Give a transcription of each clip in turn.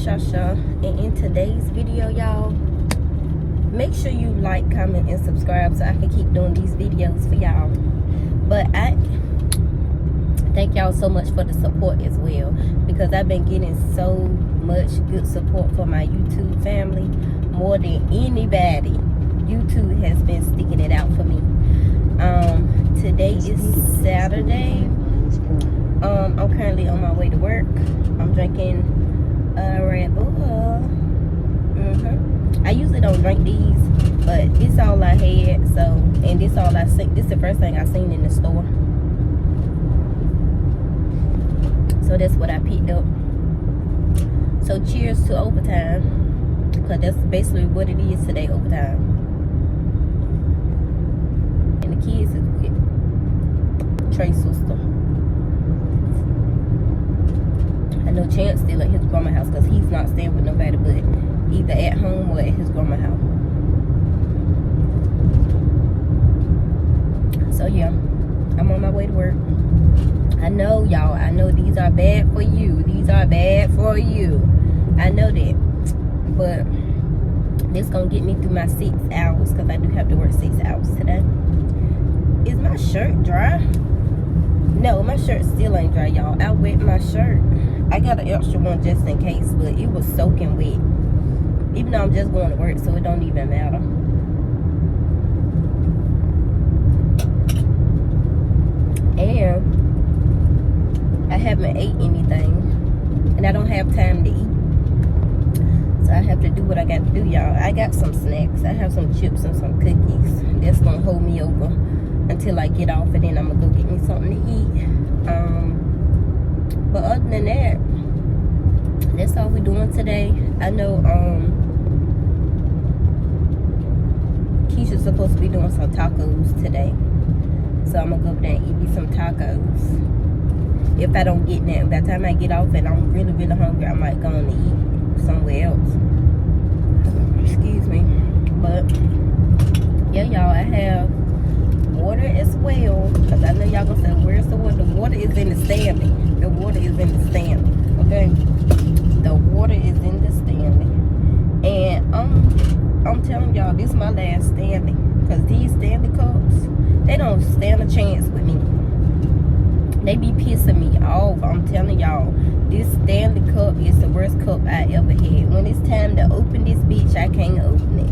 Shasha, and in today's video, y'all, make sure you like, comment, and subscribe so I can keep doing these videos for y'all. But I thank y'all so much for the support as well, because I've been getting so much good support for my YouTube family. More than anybody, YouTube has been sticking it out for me. Today is Saturday. I'm currently on my way to work. I'm drinking Red Bull. I usually don't drink these, but this all I had. So, and this all I seen. This is the first thing I seen in the store. So that's what I picked up. So cheers to overtime, because that's basically what it is today, overtime. And the kids is with Trey's sister. I know Chance still at his grandma's house because he's not staying with nobody but either at home or at his grandma's house. So yeah, I'm on my way to work. I know, y'all, I know these are bad for you. These are bad for you. I know that. But this gonna get me through my 6 hours, because I do have to work 6 hours today. Is my shirt dry? No, my shirt still ain't dry, y'all. I wet my shirt. I got an extra one just in case, but it was soaking wet. Even though I'm just going to work, so it don't even matter. And I haven't ate anything, and I don't have time to eat. So I have to do what I got to do, y'all. I got some snacks. I have some chips and some cookies. That's going to hold me over until I get off, and then I'm going to go get me something to eat. But other than that, that's all we're doing today. I know Keisha's supposed to be doing some tacos today. So I'm going to go over there and eat me some tacos. If I don't get that, by the time I get off and I'm really, really hungry, I might go on and eat somewhere else. Excuse me. But, yeah, y'all, I have water as well, because I know y'all gonna say, where's the water? The water is in the Stanley. The water is in the Stanley. Okay? The water is in the Stanley. And I'm telling y'all, this is my last Stanley, because these Stanley cups, they don't stand a chance with me. They be pissing me off. I'm telling y'all, this Stanley cup is the worst cup I ever had. When it's time to open this bitch, I can't open it.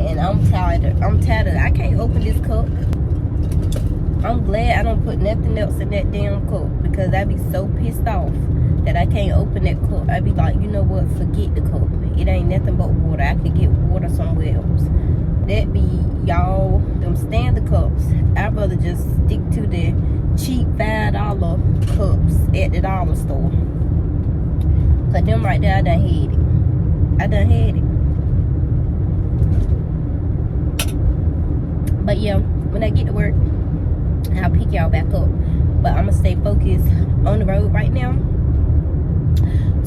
And I'm tired of I can't open this cup. I'm glad I don't put nothing else in that damn cup, because I be so pissed off that I can't open that cup. I be like, you know what, forget the cup. It ain't nothing but water. I could get water somewhere else. That be, y'all, them standard cups. I'd rather just stick to the cheap $5 cups at the dollar store. Cause them right there, I done had it. I done had it. But yeah, when I get to work, I'll pick y'all back up. But I'm gonna stay focused on the road right now.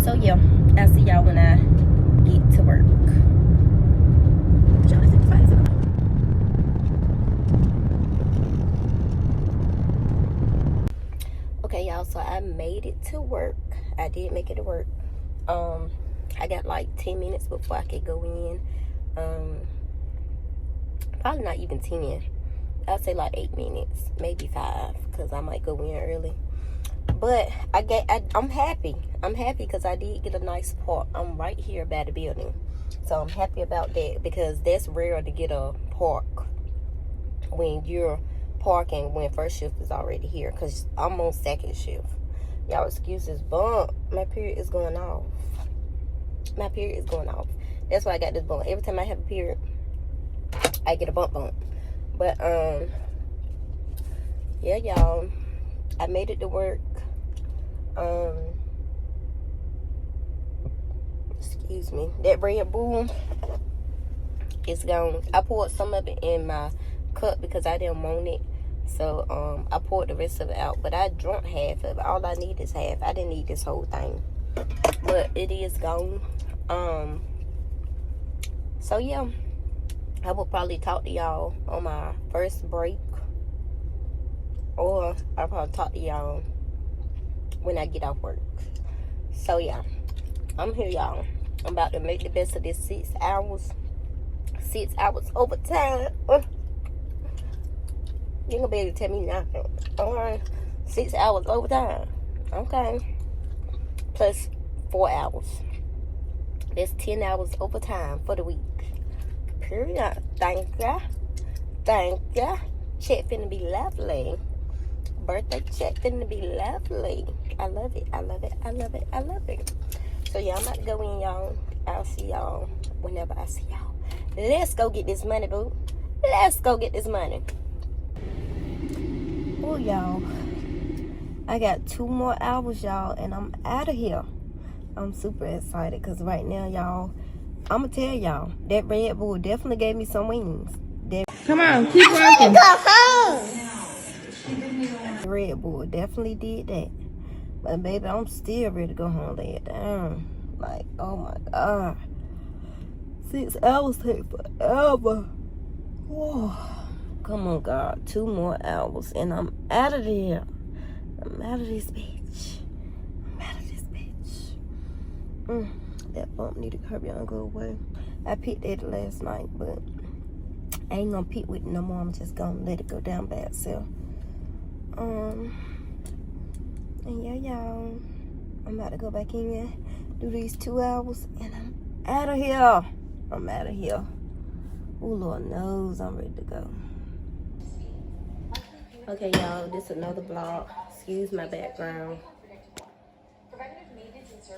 So yeah, I'll see y'all when I get to work. Okay, y'all, so I made it to work. I did make it to work. I got like 10 minutes before I could go in. Probably not even 10. I'd say like 8 minutes, maybe 5, because I might go in early. But I'm happy. I'm happy because I did get a nice park. I'm right here by the building. So I'm happy about that, because that's rare to get a park when you're parking when first shift is already here, because I'm on second shift. Y'all excuse this bump. My period is going off. My period is going off. That's why I got this bump. Every time I have a period, I get a bump. But yeah, y'all, I made it to work. Excuse me. That Red Bull is gone. I poured some of it in my cup because I didn't want it. So I poured the rest of it out, but I drank half of it. All I need is half. I didn't need this whole thing, but it is gone. So yeah, I will probably talk to y'all on my first break, or I'll probably talk to y'all when I get off work. So yeah, I'm here, y'all. I'm about to make the best of this 6 hours. 6 hours overtime. You ain't gonna be able to tell me nothing. Alright. 6 hours overtime. Okay. Plus 4 hours. That's 10 hours overtime for the week. Period. Thank ya. Thank ya. Check finna be lovely. Birthday check finna be lovely. I love it. I love it. I love it. I love it. So yeah, I'm about to go in, y'all. I'll see y'all whenever I see y'all. Let's go get this money, boo. Let's go get this money. Oh, y'all. I got 2 more hours, y'all, and I'm out of here. I'm super excited because right now, y'all, I'm going to tell y'all, that Red Bull definitely gave me some wings. Come on, keep walking. Go home. Red Bull definitely did that. But, baby, I'm still ready to go home and lay it down. Like, oh, my God. 6 hours take forever. Whoa. Come on, God. 2 more hours, and I'm out of here. I'm out of this bitch. I'm out of this bitch. That bump need to hurry on, go away. I picked it last night, but I ain't gonna pick with it no more. I'm just gonna let it go down bad self. And yeah, y'all. I'm about to go back in and do these 2 hours, and I'm out of here. I'm out of here. Oh, Lord knows I'm ready to go. Okay, y'all, this is another vlog. Excuse my background.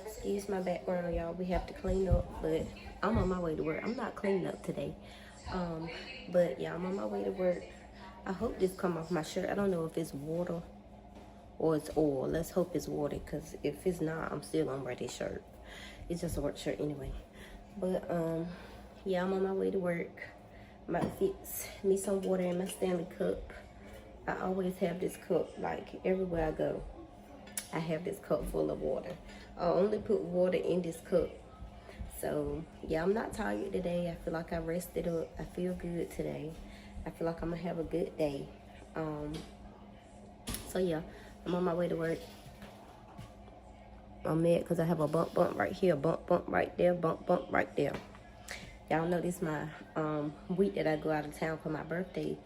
Excuse my background, y'all. We have to clean up, but I'm on my way to work. I'm not cleaning up today. But yeah, I'm on my way to work. I hope this come off my shirt. I don't know if it's water or it's oil. Let's hope it's water, because if it's not, I'm still gonna wear this shirt. It's just a work shirt anyway. But yeah, I'm on my way to work. I'm about to fix me some water in my Stanley cup. I always have this cup, like everywhere I go. I have this cup full of water. I only put water in this cup. So yeah, I'm not tired today. I feel like I rested up. I feel good today. I feel like I'm gonna have a good day. So yeah, I'm on my way to work. I'm mad because I have a bump right here, bump right there, bump right there. Y'all know this is my week that I go out of town for my birthday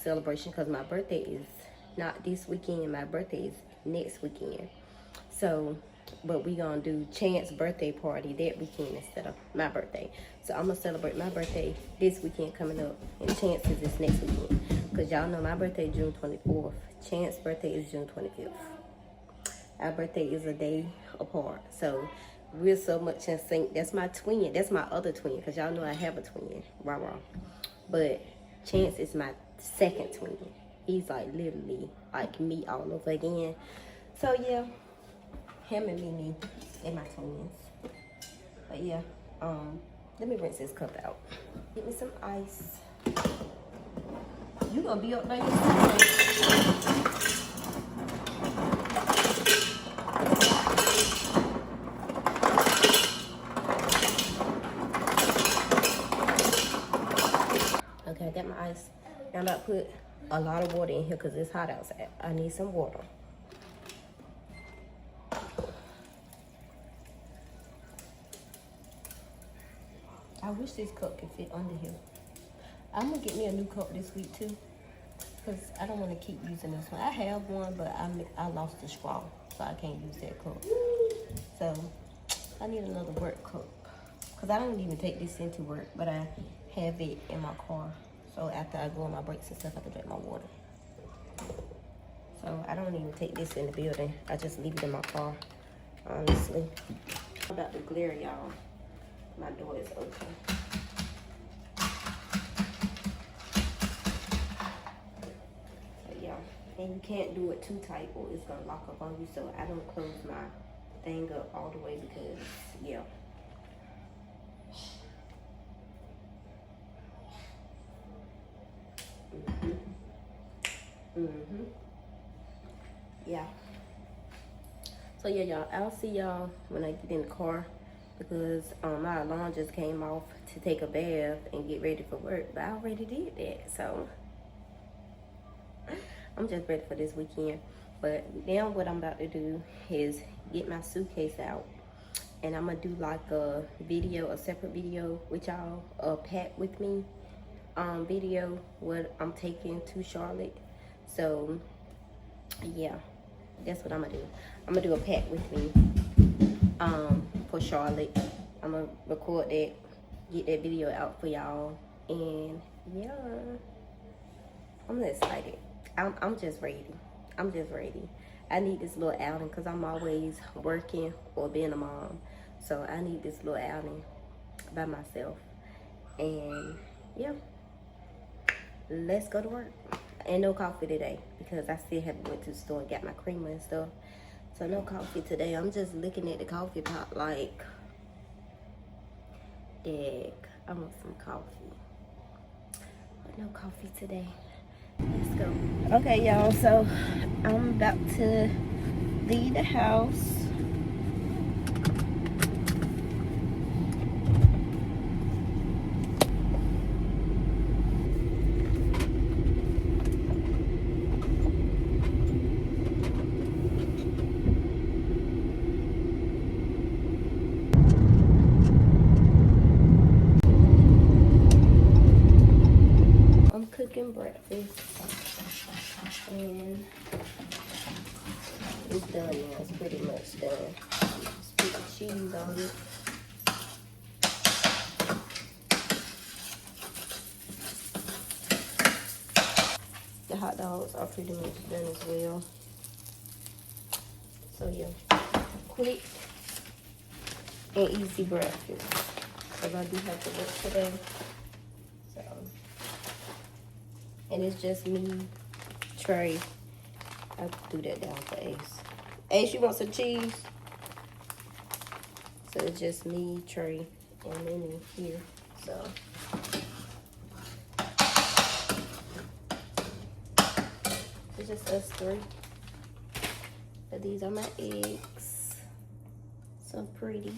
celebration, because my birthday is not this weekend. My birthday is next weekend. So, but we gonna do Chance's birthday party that weekend instead of my birthday. So I'm gonna celebrate my birthday this weekend coming up, and Chance's is next weekend. Because y'all know my birthday is June 24th. Chance's birthday is June 25th. Our birthday is a day apart. So we're so much in sync. That's my twin. That's my other twin, because y'all know I have a twin. Rah. But Chance is my second twin. He's like literally like me all over again. So yeah, him and Mimi and my twins. But yeah, let me rinse this cup out. Get me some ice. You gonna be up there yourself. Okay, I got my ice. Now I'm about to put a lot of water in here because it's hot outside. I need some water. I wish this cup could fit under here. I'm gonna get me a new cup this week too, because I don't want to keep using this one. I have one, but I lost the straw, so I can't use that cup. So I need another work cup, because I don't even take this into work, but I have it in my car. So after I go on my breaks and stuff, I can drink my water. So I don't even take this in the building. I just leave it in my car, honestly. I'm about to glare, y'all. My door is open. So yeah, and you can't do it too tight or it's gonna lock up on you. So I don't close my thing up all the way because, yeah. Yeah. So yeah, y'all, I'll see y'all when I get in the car, because my alarm just came off to take a bath and get ready for work, but I already did that. So I'm just ready for this weekend. But now what I'm about to do is get my suitcase out and I'm gonna do like a separate video with y'all, a pack with me video what I'm taking to Charlotte. So yeah, that's what I'm gonna do. I'm gonna do a pack with me for Charlotte. I'm gonna record that, get that video out for y'all, and yeah, I'm excited. I'm just ready. I'm just ready. I need this little outing because I'm always working or being a mom. So I need this little outing by myself. And yeah, let's go to work. And no coffee today because I still haven't went to the store and got my creamer and stuff. So no coffee today. I'm just looking at the coffee pot like, dang, I want some coffee. But no coffee today. Let's go. Okay, y'all, so I'm about to leave the house. I'm cooking breakfast and it's done now. It's pretty much done. Just put the cheese on it. The hot dogs are pretty much done as well. So yeah, quick and easy breakfast. Because I do have to work today. So, and it's just me, Trey. I threw that down for Ace. Ace, you want some cheese? So it's just me, Trey, and Minnie here. So it's just us three. But these are my eggs. So pretty.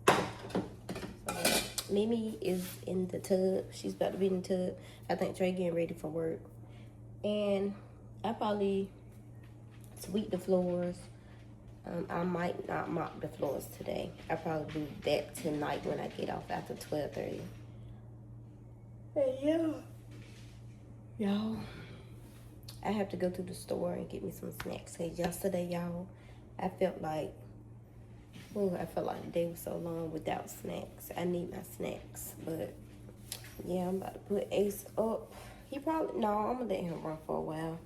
So Mimi is in the tub. She's about to be in the tub. I think Trey getting ready for work. And I probably sweep the floors. I might not mop the floors today. I'll probably do that tonight when I get off after 12:30. And yeah, y'all, I have to go to the store and get me some snacks. Cause yesterday, y'all, I felt like the day was so long without snacks. I need my snacks, but yeah, I'm about to put Ace up. I'm gonna let him run for a while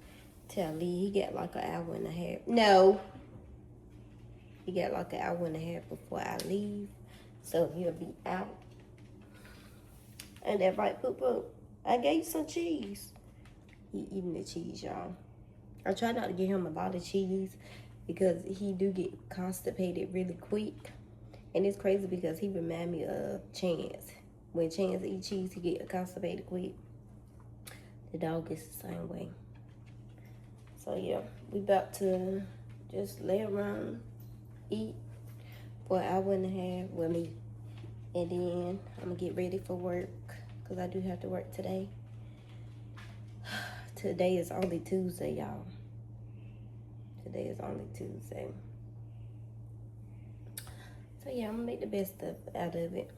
till I leave. He got like an hour and a half. No, he got like an hour and a half before I leave, so he'll be out. And that right, Poop Poop, I gave you some cheese. He eating the cheese, y'all. I try not to give him a lot of cheese because he do get constipated really quick. And it's crazy because he remind me of Chance. When Chance eat cheese, he get constipated quick. The dog is the same way. So yeah, we about to just lay around, eat for an hour and a half with me. And then I'm gonna get ready for work because I do have to work today. Today is only Tuesday, y'all. Today is only Tuesday. So yeah, I'm gonna make the best out of it.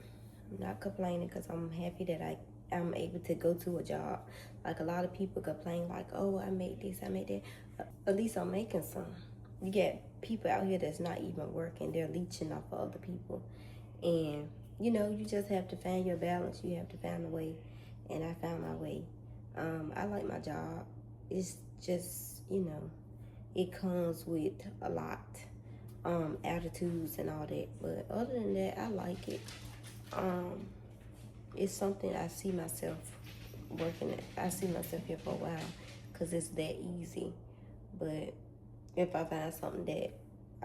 I'm not complaining because I'm happy that I'm able to go to a job. Like a lot of people complain like, oh, I made this, I made that. At least I'm making some. You get people out here that's not even working. They're leeching off of other people. And, you know, you just have to find your balance. You have to find a way. And I found my way. I like my job. It's just, you know, it comes with a lot. Attitudes and all that. But other than that, I like it. It's something I see myself working at. I see myself here for a while because it's that easy. But if I find something that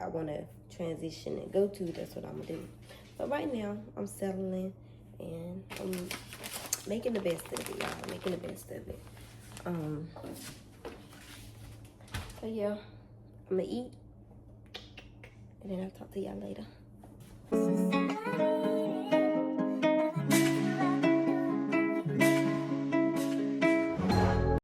I want to transition and go to, that's what I'm going to do. But right now, I'm settling and I'm making the best of it, y'all. Making the best of it. So yeah, I'm going to eat and then I'll talk to y'all later.